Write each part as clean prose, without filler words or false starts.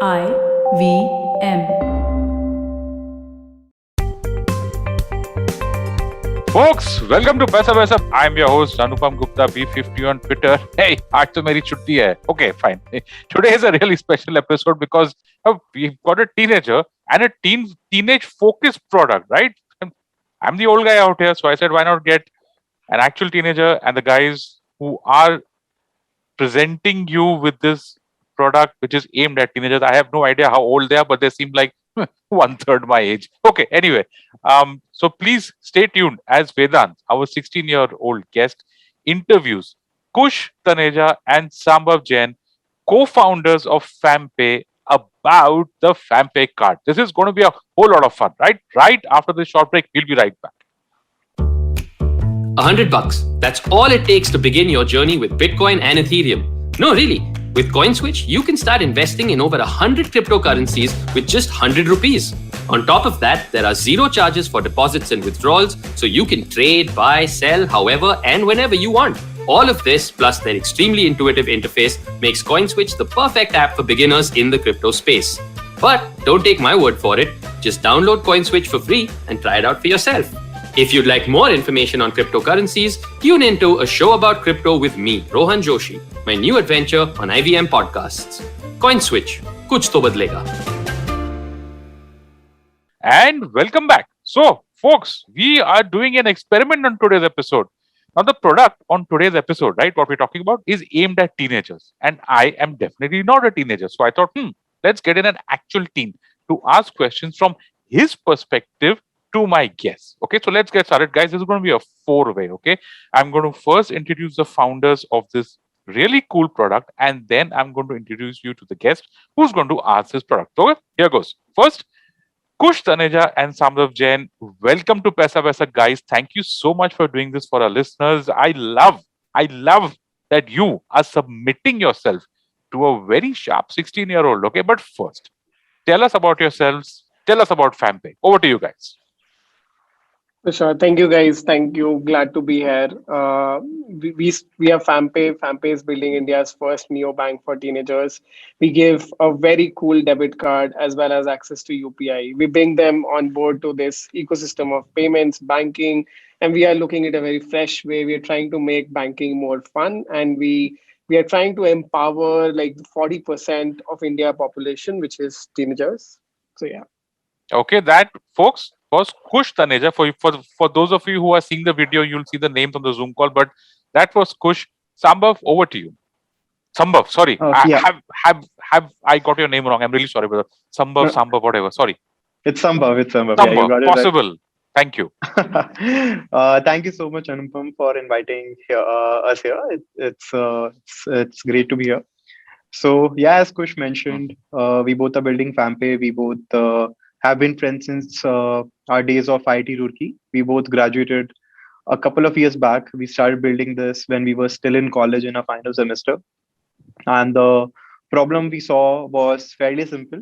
IVM. Folks, welcome to Paisa Vaisa. I'm your host Anupam Gupta, B50 on Twitter. Hey, आज तो मेरी छुट्टी है. Okay, fine. Today is a really special episode because we've got a teenager and a teenage focused product, right? I'm the old guy out here, so I said, why not get an actual teenager and the guys who are presenting you with this product, which is aimed at teenagers. I have no idea how old they are, but they seem like 1/3 my age. Okay, anyway, so please stay tuned as Vedant, our 16-year-old guest, interviews Kush, Taneja, and Sambhav Jain, co-founders of FamPay, about the FamPay Card. This is going to be a whole lot of fun, right? Right after this short break, we'll be right back. $100. That's all it takes to begin your journey with Bitcoin and Ethereum. No, really. With CoinSwitch, you can start investing in over 100 cryptocurrencies with just 100 rupees. On top of that, there are zero charges for deposits and withdrawals, so you can trade, buy, sell, however and whenever you want. All of this, plus their extremely intuitive interface, makes CoinSwitch the perfect app for beginners in the crypto space. But don't take my word for it. Just download CoinSwitch for free and try it out for yourself. If you'd like more information on cryptocurrencies, tune into a show about crypto with me, Rohan Joshi, my new adventure on IVM Podcasts. CoinSwitch, kuch to badlega. And welcome back. So, folks, we are doing an experiment on today's episode. Now, the product on today's episode, right, what we're talking about is aimed at teenagers. And I am definitely not a teenager. So I thought, let's get in an actual teen to ask questions from his perspective to my guests. Okay, so let's get started, guys. This is going to be a four-way. Okay, I'm going to first introduce the founders of this really cool product, and then I'm going to introduce you to the guest who's going to ask this product. Okay, here goes. First, Kush, Taneja, and Sambhav Jain. Welcome to Paisa Vaisa, guys. Thank you so much for doing this for our listeners. I love that you are submitting yourself to a very sharp 16-year-old. Okay, but first, tell us about yourselves. Tell us about FamPay. Over to you guys. Sure. Thank you, guys. Thank you. Glad to be here. We have FamPay. FamPay is building India's first neobank for teenagers. We give a very cool debit card as well as access to UPI. We bring them on board to this ecosystem of payments, banking, and we are looking at a very fresh way. We are trying to make banking more fun, and we are trying to empower like 40% of India population, which is teenagers. So yeah. Okay, that folks was Kush, Taneja. For those of you who are seeing the video, you'll see the names on the Zoom call, but that was Kush. Sambhav, over to you. Sambhav, sorry. Have I got your name wrong? I'm really sorry, brother. Sambhav, whatever. Sorry. It's Sambhav. Sambhav, yeah, you got it possible. Right. Thank you. Thank you so much, Anupam, for inviting us here. It's great to be here. So yeah, as Kush mentioned, we both are building FamPay. We both have been friends since our days of IIT Roorkee. We both graduated a couple of years back. We started building this when we were still in college in our final semester. And the problem we saw was fairly simple,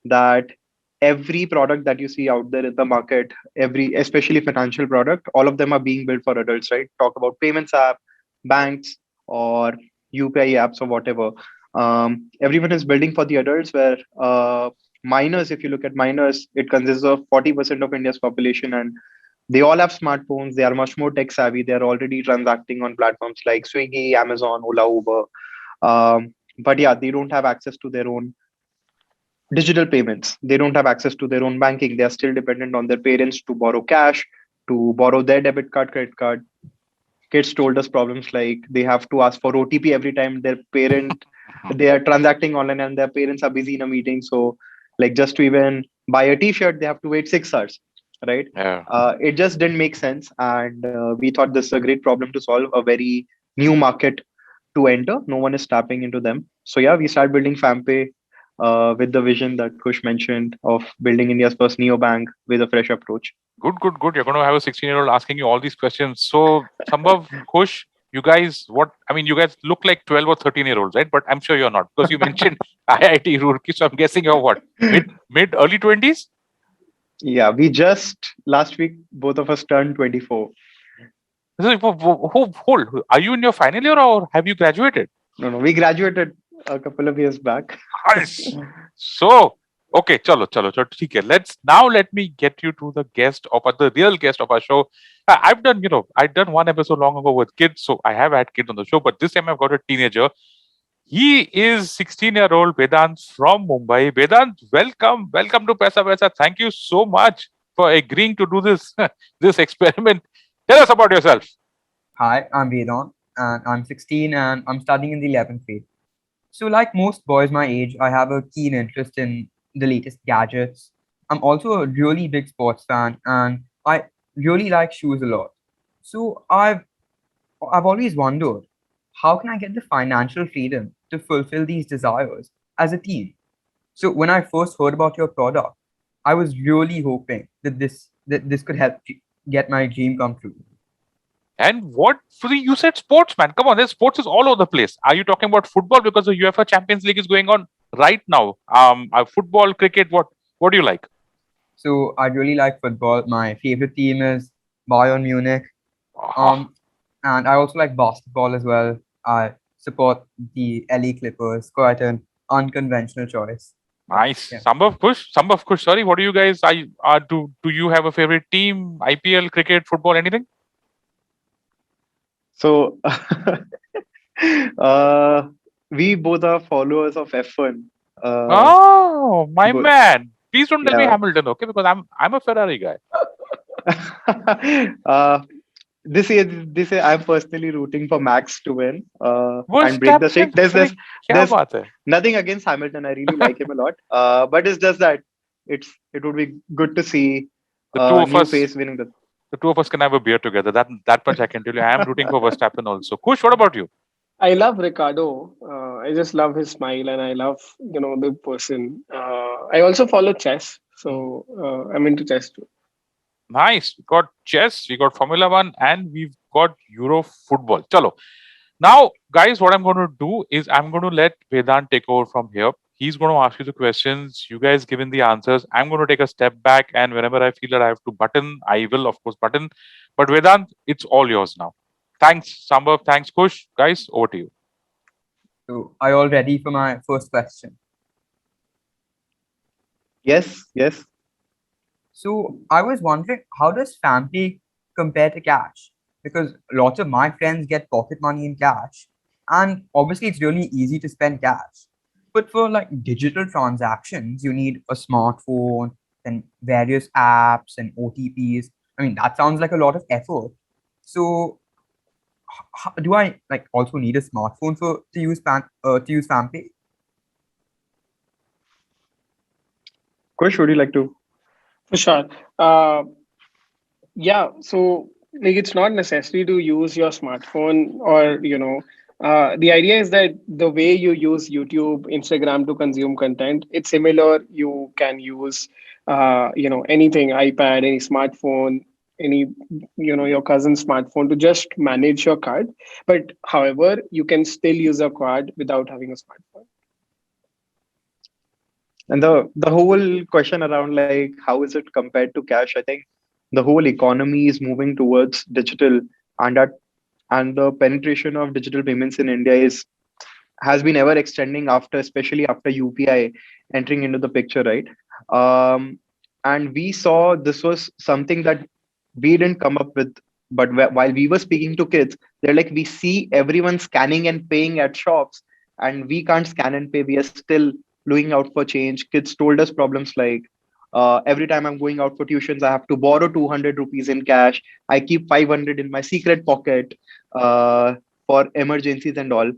that every product that you see out there in the market, especially financial product, all of them are being built for adults, right? Talk about payments app, banks, or UPI apps or whatever. Everyone is building for the adults, where minors, if you look at minors, it consists of 40% of India's population, and they all have smartphones. They are much more tech savvy. They are already transacting on platforms like Swiggy, Amazon, Ola, Uber. But yeah, they don't have access to their own digital payments. They don't have access to their own banking. They are still dependent on their parents to borrow cash, to borrow their debit card, credit card. Kids told us problems like they have to ask for OTP every time their parent, they are transacting online and their parents are busy in a meeting. So like just to even buy a t-shirt, they have to wait 6 hours, right? Yeah. It just didn't make sense. And we thought this is a great problem to solve, a very new market to enter. No one is tapping into them. So yeah, we started building FamPay with the vision that Kush mentioned of building India's first neobank with a fresh approach. Good. You're going to have a 16-year-old asking you all these questions. So Sambhav, Kush, you guys look like 12 or 13-year-olds, right? But I'm sure you're not, because you mentioned IIT Roorkee. So I'm guessing you're what? Mid, early 20s? Yeah, we just last week, both of us turned 24. Hold. Are you in your final year or have you graduated? No, we graduated a couple of years back. Nice. So, okay, chalo. ठीक है. Let me get you to the real guest of our show. I've done, I've done one episode long ago with kids, so I have had kids on the show, but this time I've got a teenager. He is 16-year-old Vedant from Mumbai. Vedant, welcome to Paisa Vaisa. Thank you so much for agreeing to do this this experiment. Tell us about yourself. Hi, I'm Vedant, and I'm 16 and I'm studying in the 11th grade. So, like most boys my age, I have a keen interest in the latest gadgets. I'm also a really big sports fan, and I really like shoes a lot. So, I've always wondered, how can I get the financial freedom to fulfill these desires as a teen? So, when I first heard about your product, I was really hoping that this could help get my dream come true. And what you said sports, man. Come on, there's sports is all over the place. Are you talking about football because the UEFA Champions League is going on right now? Football, cricket, what do you like? So I really like football. My favorite team is Bayern Munich. Uh-huh. And I also like basketball as well. I support the LA Clippers. Quite an unconventional choice. Nice. Yeah. Sambhav Kush. Sorry, what do you guys? Do you have a favorite team? IPL, cricket, football, anything? So, we both are followers of F1. Oh, my Both. man. Please don't tell me Yeah. Hamilton, okay? Because I'm a Ferrari guy. This year, I'm personally rooting for Max to win and break the Verstappen, streak. क्या There's बात है? nothing against Hamilton. I really like him a lot. But it's just that it would be good to see The two a of new us, face winning the. the two of us can have a beer together. That much I can tell you. I am rooting for Verstappen also. Kush, what about you? I love Ricardo. I just love his smile, and I love the person. I also follow chess, so I'm into chess too. Nice. We got chess, we got Formula One, and we've got Euro football. Chalo. Now, guys, what I'm going to do is I'm going to let Vedant take over from here. He's going to ask you the questions. You guys give in the answers. I'm going to take a step back, and whenever I feel that I have to button, I will, of course, button. But Vedant, it's all yours now. Thanks, Sambhav. Thanks, Kush. Guys, over to you. So are you all ready for my first question? Yes. So I was wondering, how does FamPay compare to cash? Because lots of my friends get pocket money in cash, and obviously it's really easy to spend cash. But for like digital transactions, you need a smartphone and various apps and OTPs. I mean, that sounds like a lot of effort. So do I like also need a smartphone to use FamPay? Kush, would you like to? For sure. Uh, yeah. So like, it's not necessary to use your smartphone, or the idea is that the way you use YouTube, Instagram to consume content, it's similar. You can use, anything, iPad, any smartphone, any, your cousin's smartphone to just manage your card. But however, you can still use a card without having a smartphone. And the whole question around like how is it compared to cash? I think the whole economy is moving towards digital, and that and the penetration of digital payments in India is has been ever extending after, especially after UPI entering into the picture, right? And we saw this was something that we didn't come up with, but while we were speaking to kids, they're like, we see everyone scanning and paying at shops, and we can't scan and pay. We are still looking out for change. Kids told us problems like, every time I'm going out for tuitions, I have to borrow 200 rupees in cash. I keep 500 in my secret pocket for emergencies and all.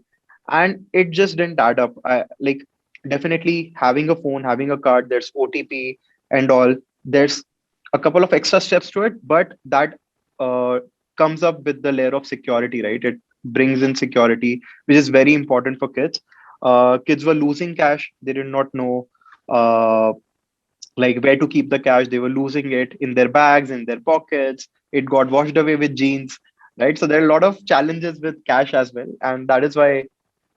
And it just didn't add up. Like, definitely having a phone, having a card, there's OTP and all. There's a couple of extra steps to it, but that comes up with the layer of security, right? It brings in security, which is very important for kids. Kids were losing cash. They did not know like where to keep the cash. They were losing it in their bags, in their pockets. It got washed away with jeans, right? So there are a lot of challenges with cash as well. And that is why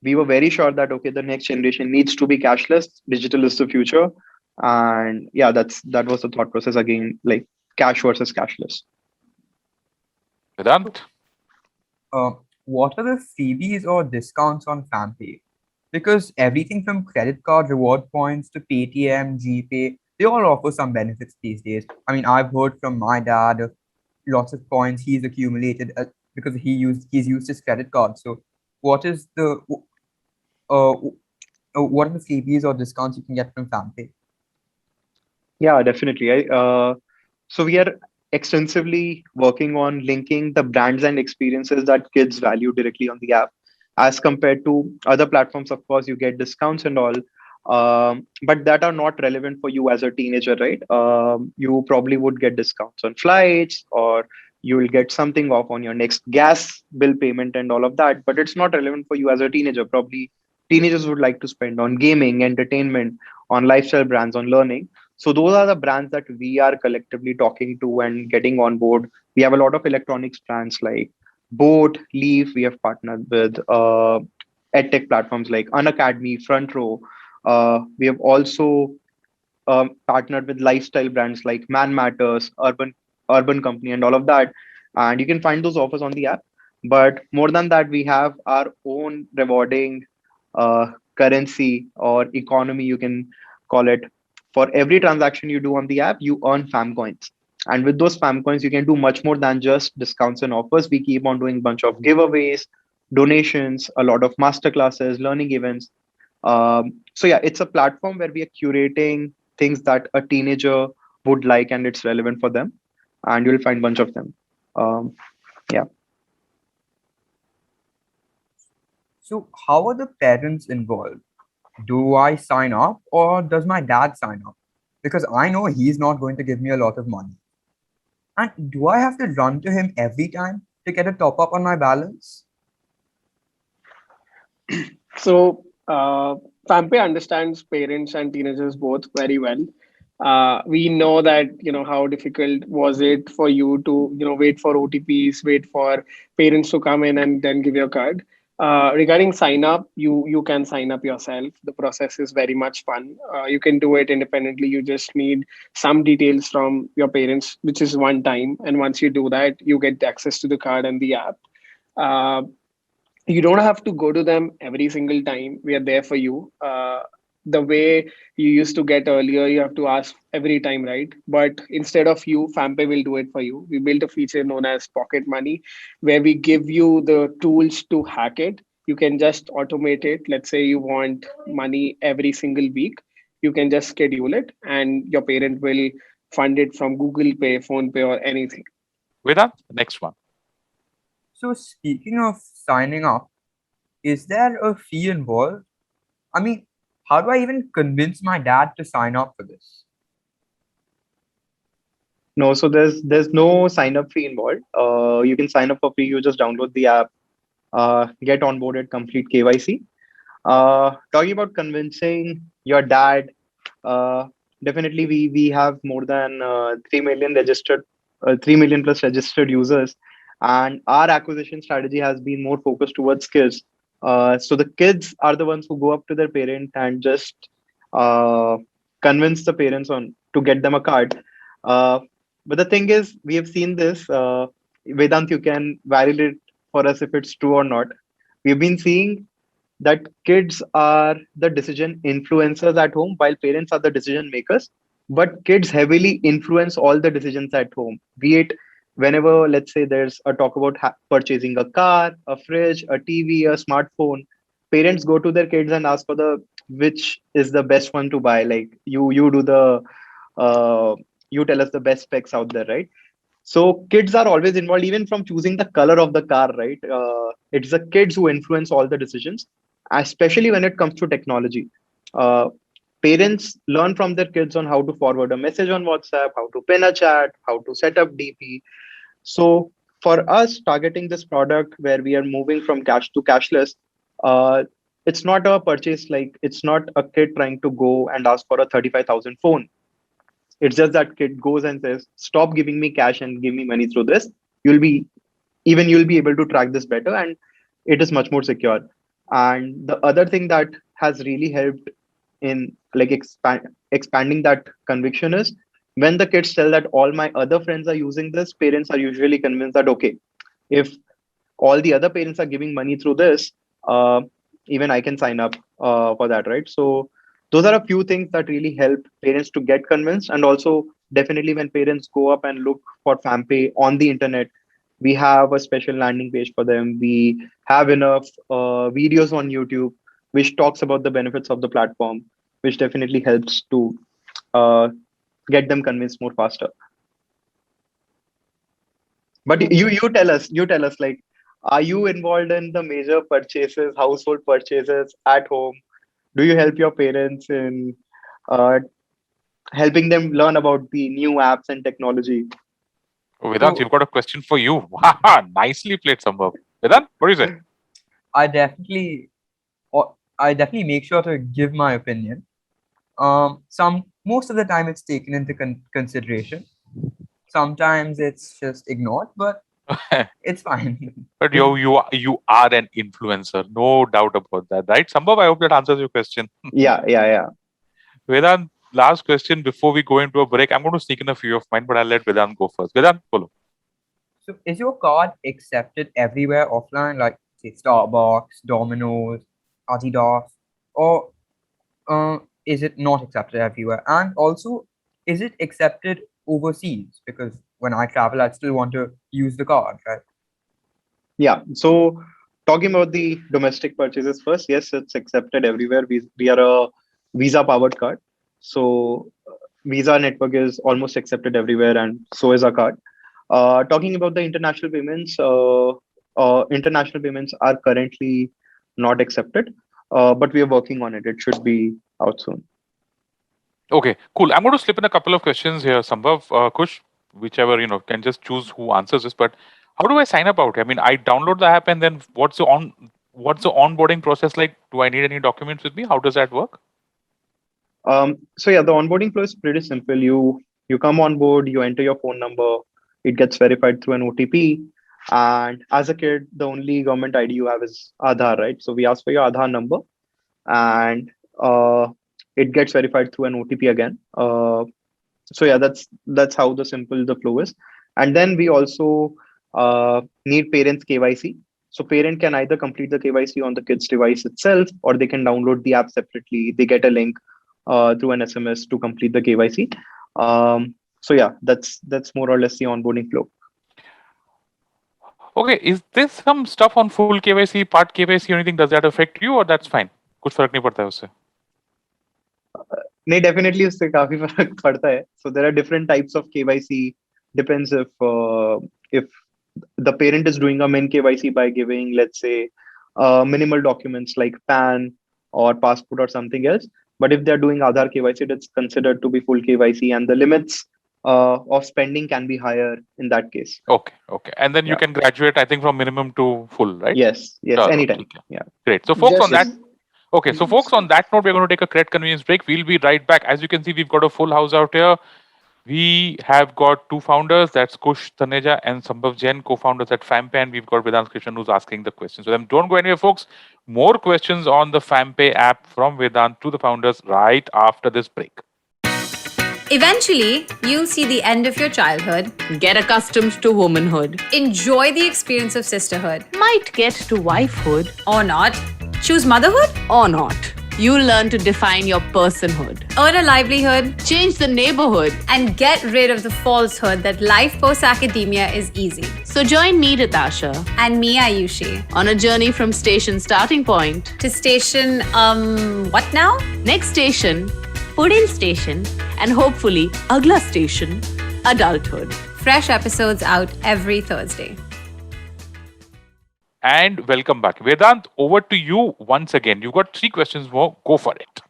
we were very sure that, okay, the next generation needs to be cashless. Digital is the future. And yeah, that was the thought process again, like cash versus cashless. Vedant? What are the freebies or discounts on FamPay? because everything from credit card reward points to Paytm, GPay, they all offer some benefits these days. I mean, I've heard from my dad of lots of points he's accumulated because he's used his credit card. So, what is the uh, what are the freebies or discounts you can get from FamPay? Yeah, definitely. So we are extensively working on linking the brands and experiences that kids value directly on the app, as compared to other platforms. Of course, you get discounts and all, but that are not relevant for you as a teenager, right? You probably would get discounts on flights, or you will get something off on your next gas bill payment and all of that. But it's not relevant for you as a teenager. Probably teenagers would like to spend on gaming, entertainment, on lifestyle brands, on learning. So those are the brands that we are collectively talking to and getting on board. We have a lot of electronics brands like Boat, Leaf. We have partnered with edtech platforms like Unacademy, Front Row. We have also partnered with lifestyle brands like Man Matters, Urban Company, and all of that. And you can find those offers on the app. But more than that, we have our own rewarding currency or economy, you can call it. For every transaction you do on the app, you earn fam coins. And with those fam coins, you can do much more than just discounts and offers. We keep on doing a bunch of giveaways, donations, a lot of masterclasses, learning events. So yeah, it's a platform where we are curating things that a teenager would like and it's relevant for them. And you'll find a bunch of them. Um, yeah. So, how are the parents involved? Do I sign up or does my dad sign up? Because I know he's not going to give me a lot of money. And do I have to run to him every time to get a top up on my balance? So, FamPay understands parents and teenagers both very well. We know that, how difficult was it for you to, wait for OTPs, wait for parents to come in and then give your card. Regarding sign up, you can sign up yourself. The process is very much fun. You can do it independently. You just need some details from your parents, which is one time. And once you do that, you get access to the card and the app. Uh, you don't have to go to them every single time. We are there for you. The way you used to get earlier, you have to ask every time, right? But instead of you, FamPay will do it for you. We built a feature known as Pocket Money, where we give you the tools to hack it. You can just automate it. Let's say you want money every single week. You can just schedule it, and your parent will fund it from Google Pay, Phone Pay, or anything. Vedant, next one. So, speaking of signing up, is there a fee involved? I mean, how do I even convince my dad to sign up for this? No, so there's no sign up fee involved. You can sign up for free. You just download the app, get onboarded, complete KYC. Talking about convincing your dad, uh, definitely we have more than 3 million registered, 3 million plus registered users, and our acquisition strategy has been more focused towards kids. So the kids are the ones who go up to their parent and just uh, convince the parents on to get them a card. Uh, but the thing is, we have seen this. Vedant, you can validate for us if it's true or not. We've been seeing that kids are the decision influencers at home while parents are the decision makers, but kids heavily influence all the decisions at home, be it whenever, let's say, there's a talk about purchasing a car, a fridge, a TV, a smartphone. Parents go to their kids and ask for the which is the best one to buy. Like you do the uh, you tell us the best specs out there, right? So kids are always involved, even from choosing the color of the car, right? It's the kids who influence all the decisions, especially when it comes to technology. Uh, Parents learn from their kids on how to forward a message on WhatsApp, how to pin a chat, how to set up DP. So for us, targeting this product where we are moving from cash to cashless, uh, it's not a purchase, like it's not a kid trying to go and ask for a 35,000 phone. It's just that kid goes and says, "Stop giving me cash and give me money through this. You'll be you'll be able to track this better, and it is much more secure." And the other thing that has really helped in like expanding that conviction is when the kids tell that all my other friends are using this, parents are usually convinced that okay, if all the other parents are giving money through this, even I can sign up. for that, right? So those are a few things that really help parents to get convinced. And also, definitely, when parents go up and look for FamPay on the internet, we have a special landing page for them. We have enough videos on YouTube which talks about the benefits of the platform, which definitely helps to uh, get them convinced more faster. But you tell us, like, are you involved in the major purchases, household purchases at home? Do you help your parents in uh, helping them learn about the new apps and technology? Vedant, So you've got a question for you. Nicely played, Sambhav. Vedant, what do you say? I definitely, I definitely make sure to give my opinion. Most of the time it's taken into consideration. Sometimes it's just ignored, but it's fine. But you are an influencer, no doubt about that, right? Sambhav, I hope that answers your question. Yeah. Vedant, last question before we go into a break. I'm going to sneak in a few of mine, but I'll let Vedant go first. Vedant, follow. So is your card accepted everywhere offline, like say Starbucks, Domino's, Adidas, or is it not accepted everywhere? And also, is it accepted overseas? Because when I travel, I still want to use the card, right? Yeah. So talking about the domestic purchases first, yes, it's accepted everywhere. We are a Visa powered card. So Visa network is almost accepted everywhere, and so is our card. Talking about the international payments are currently not accepted, but we are working on it. It should be out soon. Okay, cool. I'm going to slip in a couple of questions here, Sambhav, Kush, whichever, can just choose who answers this. But how do I sign up out? I mean, I download the app and then what's the onboarding process like? Do I need any documents with me? How does that work? So yeah, the onboarding flow is pretty simple. You come on board, you enter your phone number, it gets verified through an OTP. And as a kid, the only government ID you have is Aadhaar, right? So we ask for your Aadhaar number, and it gets verified through an OTP again. So yeah, that's how the flow is. And then we also need parents KYC. So parent can either complete the KYC on the kid's device itself, or they can download the app separately. They get a link through an SMS to complete the KYC. So yeah, that's more or less the onboarding flow. Okay, is this some stuff on full KYC, part KYC, or anything? Does that affect you, or that's fine? कुछ फर्क नहीं पड़ता है उससे. नहीं, definitely उससे काफी फर्क पड़ता है. So there are different types of KYC. Depends if the parent is doing a min KYC by giving, let's say, minimal documents like PAN or passport or something else. But if they're doing Aadhaar KYC, it's considered to be full KYC, and the limits of spending can be higher in that case. Okay. And then you can graduate, I think, from minimum to full, right? Yes, anytime. Okay. Yeah. Great. So folks, on that. Just Okay, so folks, on that note, we're going to take a credit convenience break. We'll be right back. As you can see, we've got a full house out here. We have got two founders, that's Kush, Taneja, and Sambhav Jain, co-founders at FamPay, and we've got Vedant Krishnan who's asking the questions. So don't go anywhere, folks. More questions on the FamPay app from Vedant to the founders right after this break. Eventually, you'll see the end of your childhood, Get accustomed to womanhood. enjoy the experience of sisterhood, Might get to wifehood or not, choose motherhood, or not. You'll learn to define your personhood. earn a livelihood, Change the neighborhood. and get rid of the falsehood that life post academia is easy. So join me, Ritasha, And me, Ayushi, on a journey from station starting point. to station, what now? Next station, Pudil station, and hopefully, Agla station, adulthood. Fresh episodes out every Thursday. And welcome back. Vedant, over to you once again. You've got 3 questions more. Go for it.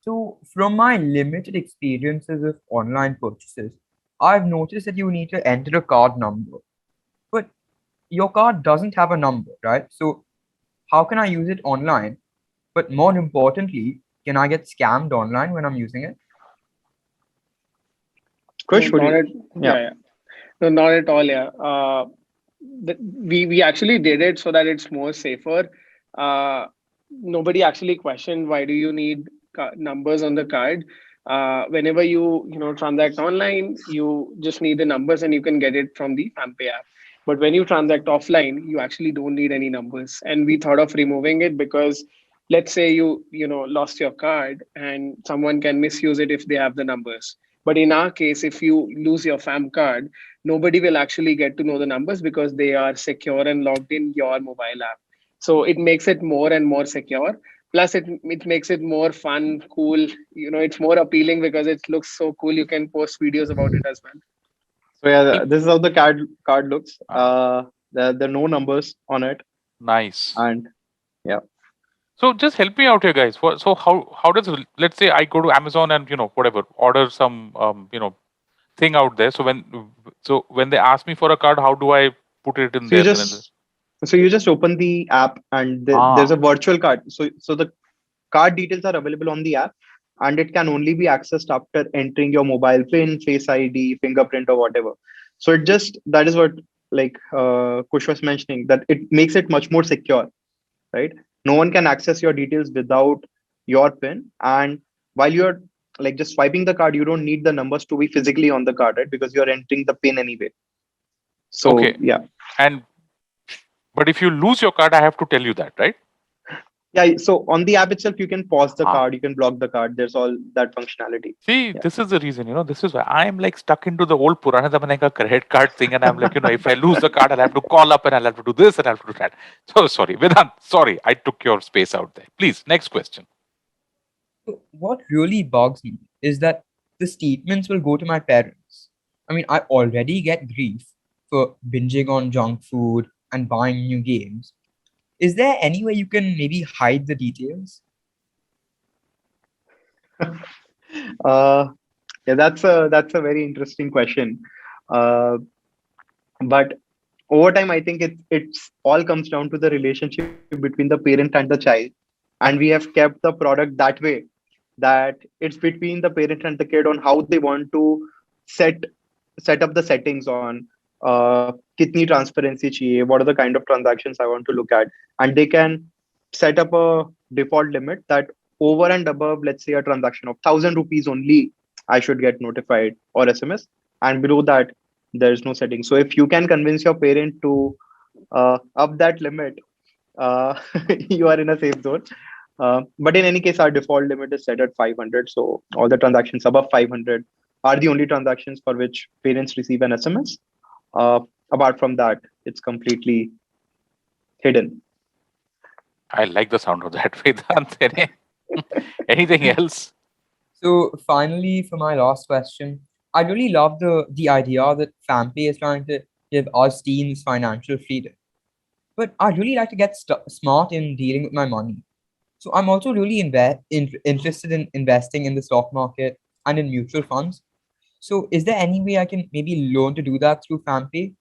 So, from my limited experiences of online purchases, I've noticed that you need to enter a card number. But your card doesn't have a number, right? So, how can I use it online? But more importantly, can I get scammed online when I'm using it? Kush, No, would not you? yeah. No, not at all. Yeah. We actually did it so that it's more safer. Nobody actually questioned why do you need numbers on the card. Whenever you transact online, you just need the numbers and you can get it from the FamPay app. But when you transact offline, you actually don't need any numbers. And we thought of removing it because let's say you lost your card and someone can misuse it if they have the numbers. But in our case, if you lose your fam card, nobody will actually get to know the numbers because they are secure and logged in your mobile app. So it makes it more and more secure. Plus it makes it more fun, cool. It's more appealing because it looks so cool. You can post videos about it as well. So yeah, Keep- this is how the card looks. Ah, There are no numbers on it, nice. and yeah. So just help me out here, guys. So how does, let's say I go to Amazon and whatever, order some thing out there. So when they ask me for a card, how do I put it in So you there? Then just so you just open the app, and there's ah a virtual card. So the card details are available on the app, and it can only be accessed after entering your mobile PIN, Face ID, fingerprint, or whatever. So it just that is what, like Kush was mentioning, that it makes it much more secure, right? No one can access your details without your PIN. And while you're like just swiping the card, you don't need the numbers to be physically on the card, right? Because you're entering the PIN anyway. So okay. yeah. And but if you lose your card, I have to tell you that, right? Yeah, so on the app itself, you can pause the Ah. card, you can block the card. There's all that functionality. See, Yeah. this is the reason, this is why I'm like stuck into the old Purana Zamaneka credit card thing. And I'm like, if I lose the card, I'll have to call up and I'll have to do this and I'll have to do that. So sorry, Vedant, sorry, I took your space out there. Please, next question. So what really bugs me is that the statements will go to my parents. I mean, I already get grief for binging on junk food and buying new games. Is there any way you can maybe hide the details? Uh, yeah, that's a very interesting question. Uh, but over time, I think it's all comes down to the relationship between the parent and the child, and we have kept the product that way, that it's between the parent and the kid on how they want to set set up the settings on kitni transparency chahiye, what are the kind of transactions I want to look at, and they can set up a default limit that over and above, let's say, a transaction of 1,000 rupees only, I should get notified or SMS, and below that there is no setting. So if you can convince your parent to up that limit, uh, you are in a safe zone. But in any case, our default limit is set at 500. So all the transactions above 500 are the only transactions for which parents receive an SMS. Uh, Apart from that, it's completely hidden. I like the sound of that, Vedant. Anything else? So finally, for my last question, I really love the idea that FamPay is trying to give us teens financial freedom. But I really like to get smart in dealing with my money. So I'm also really interested in investing in the stock market and in mutual funds. So is there any way I can maybe learn to do that through FamPay?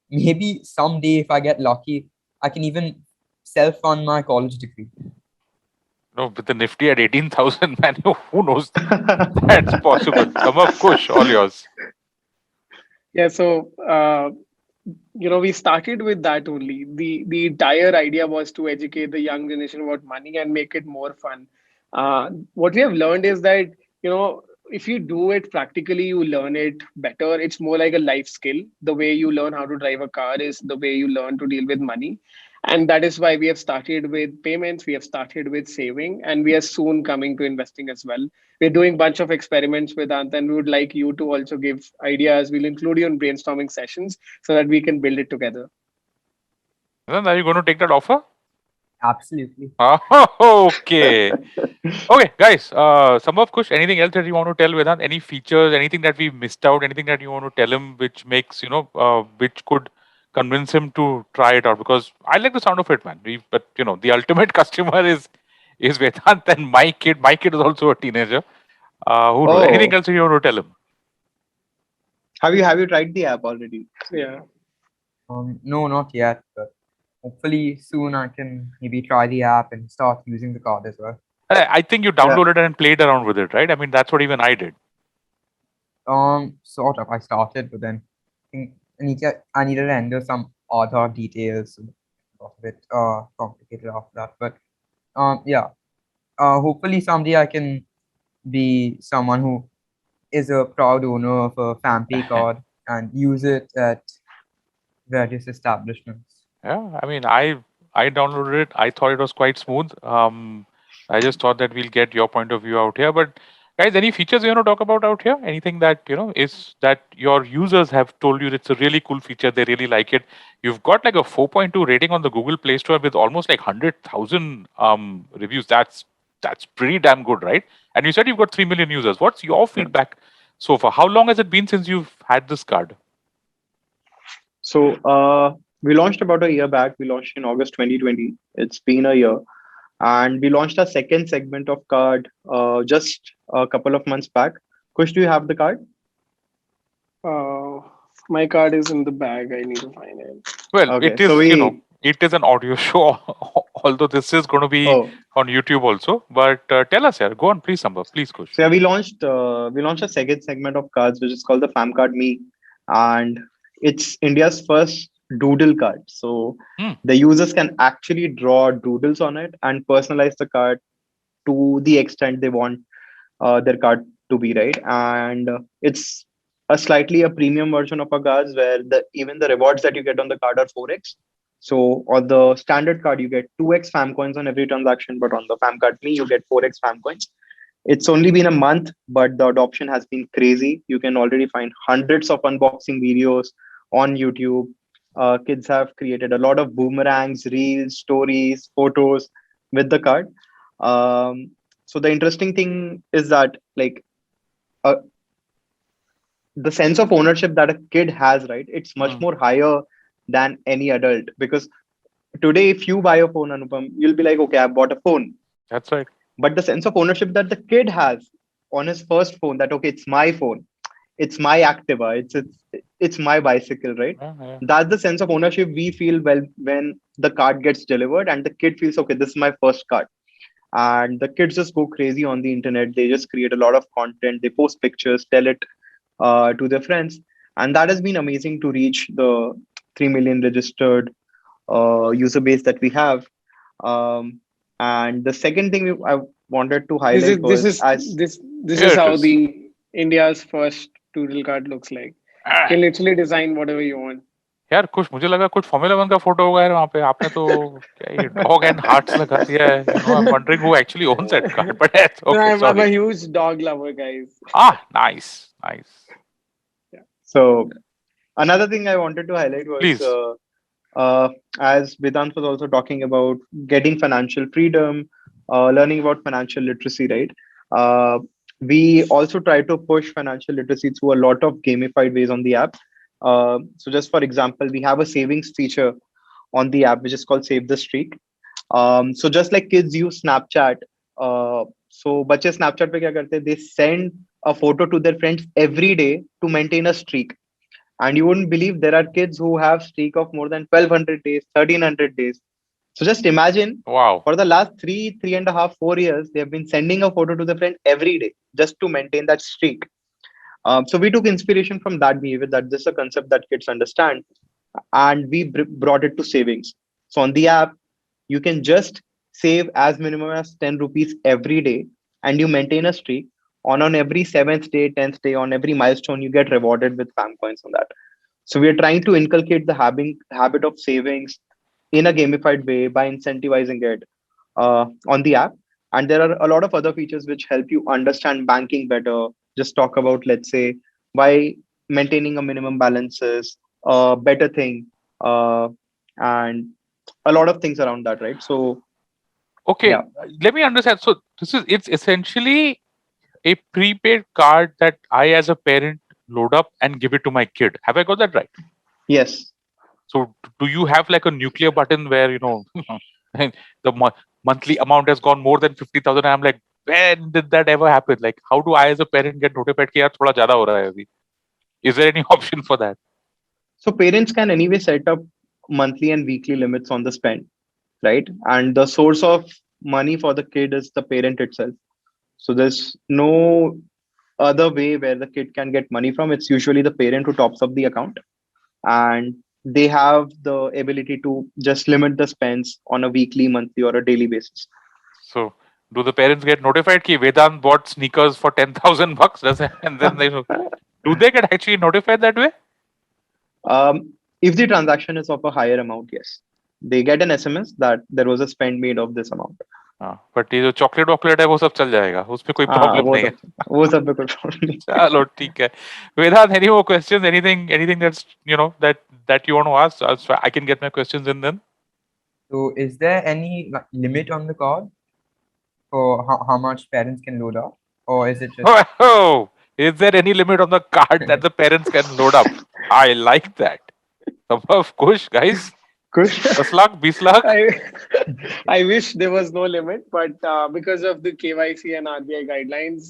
Maybe someday, if I get lucky, I can even self-fund my college degree. No, with the Nifty at 18,000, man, who knows? That's possible. Sambhav, Kush, all yours. Yeah, so we started with that only. The entire idea was to educate the young generation about money and make it more fun. What we have learned is that if you do it practically, you learn it better. It's more like a life skill. The way you learn how to drive a car is the way you learn to deal with money. And that is why we have started with payments, we have started with saving, and we are soon coming to investing as well. We're doing a bunch of experiments with Ant, and we would like you to also give ideas. We'll include you in brainstorming sessions so that we can build it together. Vedant, are you going to take that offer? Absolutely. Okay. Okay, guys. Sambhav, Kush, anything else that you want to tell Vedant? Any features, anything that we missed out, anything that you want to tell him which makes, which could convince him to try it out? Because I like the sound of it, man. But the ultimate customer is Vedant and my kid. My kid is also a teenager. Who knows? Anything Oh, else you want to tell him? have you tried the app already? Yeah. No, not yet, but hopefully soon I can maybe try the app and start using the card as well. I think you downloaded it and played around with it, right? I mean, that's what even I did. Sort of. I started, but then I think I needed to enter some other details. So it got a bit complicated after that. But yeah. Hopefully someday I can be someone who is a proud owner of a FamPay card and use it at various establishments. Yeah, I mean, I downloaded it. I thought it was quite smooth. I just thought that we'll get your point of view out here. But guys, any features you want to talk about out here? Anything that is that your users have told you it's a really cool feature, they really like it. You've got like a 4.2 rating on the Google Play Store with almost like 100,000 reviews. That's pretty damn good, right? And you said you've got 3 million users. What's your feedback so far? How long has it been since you've had this card? So we launched about a year back. We launched in August 2020. It's been a year. And we launched our second segment of card just a couple of months back. Kush, do you have the card? My card is in the bag. I need to find it. Well, Okay, it is, so it is an audio show, although this is going to be Oh, on YouTube also. But tell us, yeah, go on, please, Sambhav, please, Kush. so yeah, we launched a second segment of cards, which is called the Fam Card Me, and it's India's first doodle card. So Hmm. the users can actually draw doodles on it and personalize the card to the extent they want their card to be, right. And it's a slightly a premium version of a cards where even the rewards that you get on the card are 4x. So on the standard card you get 2x fam coins on every transaction, but on the Fam Card Me you get 4x fam coins. It's only been a month, but the adoption has been crazy. You can already find hundreds of unboxing videos on YouTube. Kids have created a lot of boomerangs, reels, stories, photos with the card. So the interesting thing is that like uh, the sense of ownership that a kid has, right? It's much Hmm. more higher than any adult, because today if you buy a phone, Anupam, you'll be like, okay, I bought a phone. That's right. But the sense of ownership that the kid has on his first phone, that okay, it's my phone, it's my Activa, it's my bicycle, right? Yeah, yeah. That's the sense of ownership we feel well when the card gets delivered and the kid feels okay, this is my first card. And the kids just go crazy on the internet. They just create a lot of content, they post pictures, tell it to their friends, and that has been amazing to reach the 3 million registered user base that we have. And the second thing I wanted to This is highlight this was is as this Here is it how is. the India's first doodle card looks like. You can literally design whatever you want. यार कुछ मुझे लगा कुछ formula 1 का photo होगा यार वहाँ पे आपने तो क्या ये डॉग एंड हार्ट्स लगा दिया है I am wondering who actually owns that card but No, okay I'm sorry a huge dog lover, guys. Nice so another thing I wanted to highlight was please as Vedant was also talking about getting financial freedom, learning about financial literacy, right? Uh, we also try to push financial literacy through a lot of gamified ways on the app. So, just for example, we have a savings feature on the app which is called Save the Streak. So, just like kids use Snapchat, so बच्चे Snapchat पे क्या करते हैं? They send a photo to their friends every day to maintain a streak. And you wouldn't believe there are kids who have streak of more than 1200 days, 1300 days. So just imagine wow for the last 3.5, 4 years, they have been sending a photo to the friend every day just to maintain that streak. So we took inspiration from that behavior. That's just a concept that kids understand, and we brought it to savings. So on the app, you can just save as minimum as 10 rupees every day, and you maintain a streak. On every 7th day, 10th day, on every milestone, you get rewarded with fam coins on that. So we are trying to inculcate the habit of savings in a gamified way by incentivizing it on the app. And there are a lot of other features which help you understand banking better. Just talk about, let's say, why maintaining a minimum balance is a better thing, and a lot of things around that, right? So, okay yeah. let me understand so it's essentially a prepaid card that I as a parent load up and give it to my kid. Have I got that right? Yes. So do you have like a nuclear button where the monthly amount has gone more than 50,000? I'm like, when did that ever happen? Like, how do I as a parent get notified कि यार थोड़ा ज़्यादा हो रहा है अभी? Is there any option for that? So parents can anyway set up monthly and weekly limits on the spend, right? And the source of money for the kid is the parent itself. So there's no other way where the kid can get money from. It's usually the parent who tops up the account, and they have the ability to just limit the spends on a weekly, monthly, or a daily basis. So do the parents get notified कि Vedant bought sneakers for 10,000 bucks? And then do they get actually notified that way? If the transaction is of a higher amount, yes, they get an SMS that there was a spend made of this amount. हाँ, but ये जो chocolate वॉकलेट है वो सब चल जाएगा, उसमें कोई हाँ प्रॉब्लम वो नहीं है. सब वो सब पे कोई प्रॉब्लम नहीं. चलो ठीक है. Vedant, any more questions? Anything that's that you want to ask? So I can get my questions in then. So is there any limit on the card for how much parents can load up, or is it just Oh, is there any limit on the card that the parents can load up? I like that. Of course, guys. Kush? 10 lakh, 20 lakh. I wish there was no limit, but because of the KYC and RBI guidelines,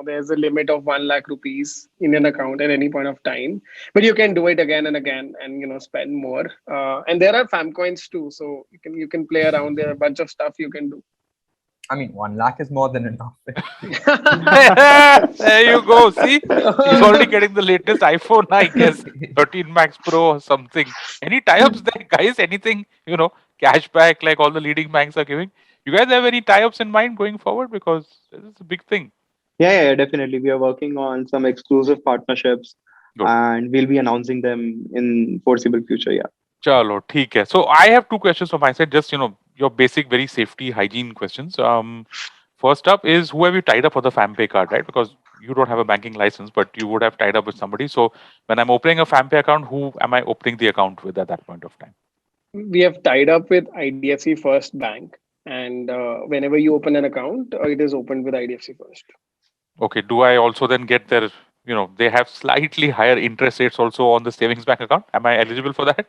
there's a limit of 1 lakh rupees in an account at any point of time. But you can do it again and again, and spend more. And there are fam coins too, so you can play around. There are a bunch of stuff you can do. I mean, 1 lakh is more than enough. There you go. See, he's already getting the latest iPhone, I guess, 13 Max Pro or something. Any tie-ups there, guys? Anything, cashback like all the leading banks are giving? You guys have any tie-ups in mind going forward? Because this is a big thing. Yeah, definitely. We are working on some exclusive partnerships, Good. and we'll be announcing them in foreseeable future. Yeah. Chalo, theek hai. So I have two questions from my side. Just your basic, very safety hygiene questions. First up is, who have you tied up for the FamPay card, right? Because you don't have a banking license, but you would have tied up with somebody. So when I'm opening a FamPay account, who am I opening the account with at that point of time? We have tied up with IDFC First Bank, and whenever you open an account, it is opened with IDFC First. Okay. Do I also then get their, they have slightly higher interest rates also on the savings bank account? Am I eligible for that?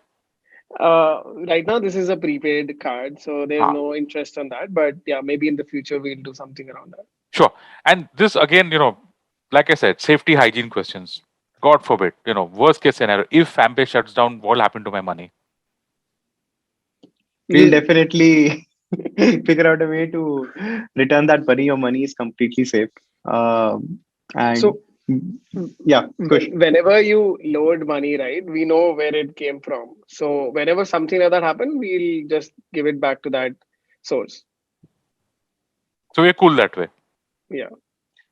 Right now, this is a prepaid card, so there's no interest on that. But yeah, maybe in the future we'll do something around that. Sure. And this again, like I said, safety hygiene questions. God forbid, worst case scenario, if FamPay shuts down, what will happen to my money? We'll definitely figure out a way to return that money. Your money is completely safe. And So yeah, Kush. whenever you load money, right, we know where it came from. So whenever something like that happens, we'll just give it back to that source. So we're cool that way. Yeah.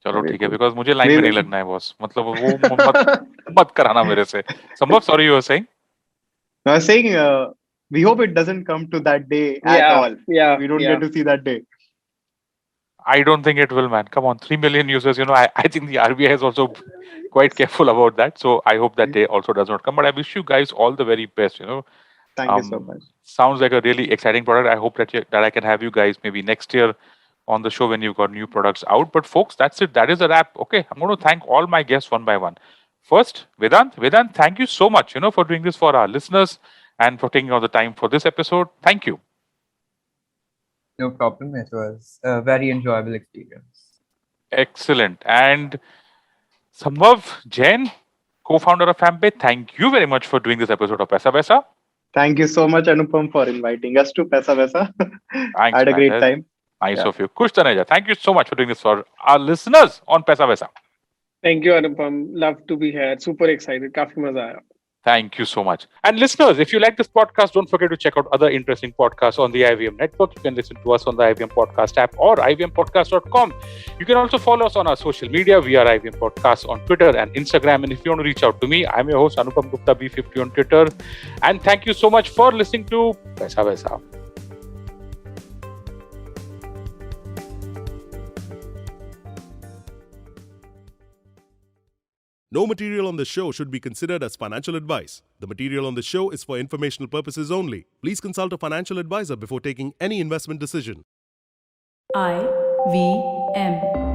चलो Very ठीक है, cool. because मुझे line में नहीं लगना है boss, मतलब वो मत कराना मेरे से. संभव, sorry, you were saying? I was saying, we hope it doesn't come to that day at all. Yeah. We don't get to see that day. I don't think it will, man. Come on, 3 million users. I think the RBI is also quite careful about that. So I hope that day also does not come. But I wish you guys all the very best. Thank you so much. Sounds like a really exciting product. I hope that I can have you guys maybe next year on the show when you've got new products out. But folks, that's it. That is a wrap. Okay, I'm going to thank all my guests one by one. First, Vedant. Vedant, thank you so much, for doing this for our listeners and for taking all the time for this episode. Thank you. No problem. It was a very enjoyable experience. Excellent. And Sambhav, Jain, co-founder of FamPay, thank you very much for doing this episode of Paisa Vaisa. Thank you so much, Anupam, for inviting us to Paisa Vaisa. I had a great time. Nice of you. Kush, Taneja, thank you so much for doing this for our listeners on Paisa Vaisa. Thank you, Anupam. Love to be here. Super excited. Kafi maza aaya. Thank you so much. And listeners, if you like this podcast, don't forget to check out other interesting podcasts on the IVM network. You can listen to us on the IVM Podcast app or ivmpodcast.com. You can also follow us on our social media. We are IVM Podcasts on Twitter and Instagram. And if you want to reach out to me, I'm your host, Anupam Gupta, B50 on Twitter. And thank you so much for listening to Paisa Vaisa. No material on the show should be considered as financial advice. The material on the show is for informational purposes only. Please consult a financial advisor before taking any investment decision. IVM.